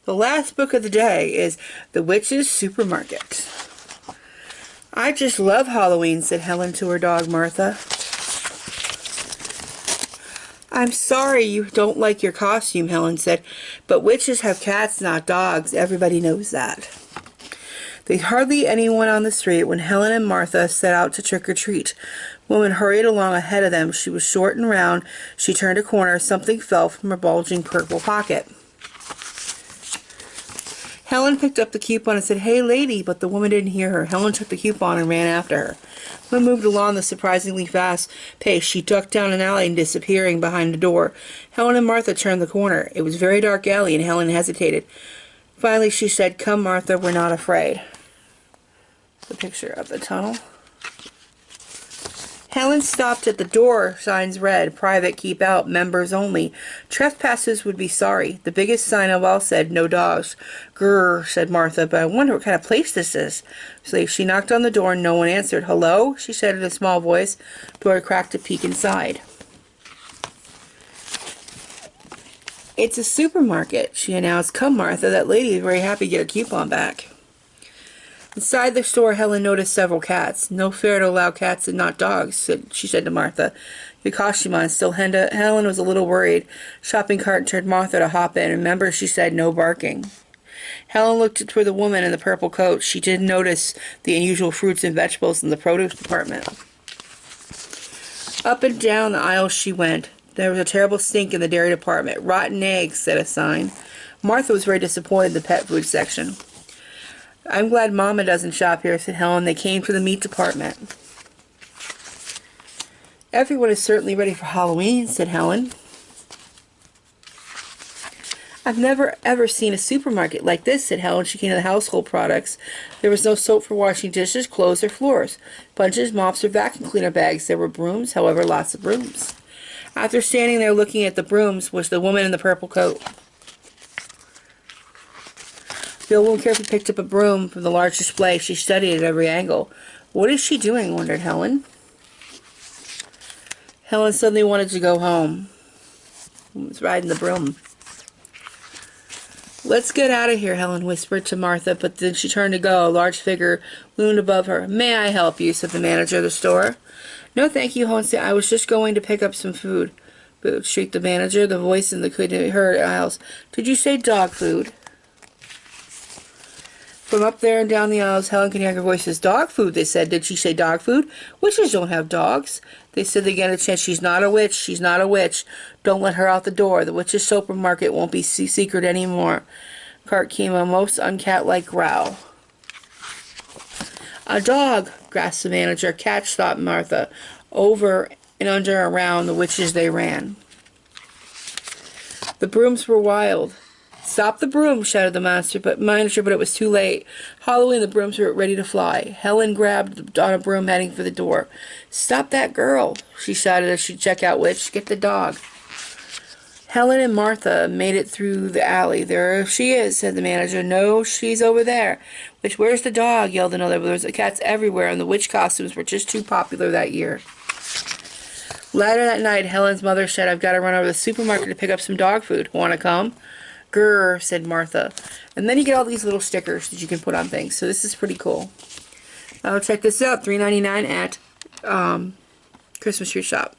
The last book of the day is The Witch's Supermarket. I just love Halloween, said Helen to her dog, Martha. I'm sorry you don't like your costume, Helen said, but witches have cats, not dogs. Everybody knows that. There's hardly anyone on the street when Helen and Martha set out to trick-or-treat. Woman hurried along ahead of them. She was short and round. She turned a corner. Something fell from her bulging purple pocket. Helen picked up the coupon and said, "Hey, lady," but the woman didn't hear her. Helen took the coupon and ran after her. When moved along the surprisingly fast pace, she ducked down an alley and disappearing behind a door. Helen and Martha turned the corner. It was a very dark alley, and Helen hesitated. Finally, she said, "Come, Martha, we're not afraid." The picture of the tunnel. Helen stopped at the door. Signs read, "Private, keep out, members only. Trespassers would be sorry." The biggest sign of all said, "No dogs." "Grrr," said Martha, "but I wonder what kind of place this is." So she knocked on the door and no one answered. "Hello?" she said in a small voice. Door cracked to peek inside. "It's a supermarket," she announced. "Come, Martha, that lady is very happy to get her coupon back." Inside the store, Helen noticed several cats. "No fair to allow cats and not dogs," she said to Martha. "Your costume on." Still, Helen was a little worried. Shopping cart turned Martha to hop in. "Remember," she said, "no barking." Helen looked toward the woman in the purple coat. She did notice the unusual fruits and vegetables in the produce department. Up and down the aisles she went. There was a terrible stink in the dairy department. "Rotten eggs," said a sign. Martha was very disappointed in the pet food section. "I'm glad Mama doesn't shop here," said Helen. They came to the meat department. "Everyone is certainly ready for Halloween," said Helen. "I've never ever seen a supermarket like this," said Helen. She came to the household products. There was no soap for washing dishes, clothes, or floors. Sponges, mops, or vacuum cleaner bags. There were brooms, however, lots of brooms. After standing there looking at the brooms was the woman in the purple coat. The old woman carefully picked up a broom from the large display. She studied it at every angle. "What is she doing?" wondered Helen. Helen suddenly wanted to go home. She was riding the broom. "Let's get out of here," Helen whispered to Martha, but then she turned to go. A large figure loomed above her. "May I help you?" said the manager of the store. "No, thank you," Helen said. "I was just going to pick up some food." "Food," shrieked the manager. The voice in the could be heard aisles. "Did you say dog food?" From up there and down the aisles, Helen could hear her voices. "Dog food," they said. "Did she say dog food? Witches don't have dogs." They said again and chant, "She's not a witch. She's not a witch. Don't let her out the door. The witch's supermarket won't be secret anymore." Cart came a most uncat-like growl. "A dog," gasped the manager. "Catch," thought Martha. Over and under and around the witches they ran. The brooms were wild. "Stop the broom," shouted the manager, but it was too late. Halloween, the brooms were ready to fly. Helen grabbed on a broom heading for the door. "Stop that girl," she shouted as she checked out Witch. "Get the dog." Helen and Martha made it through the alley. "There she is," said the manager. "No, she's over there." "Witch, where's the dog?" yelled another. There was cats everywhere, and the witch costumes were just too popular that year. Later that night, Helen's mother said, "I've got to run over to the supermarket to pick up some dog food. Want to come?" "Grrr," said Martha. And then you get all these little stickers that you can put on things. So this is pretty cool. Check this out, $3.99 at Christmas Tree Shop.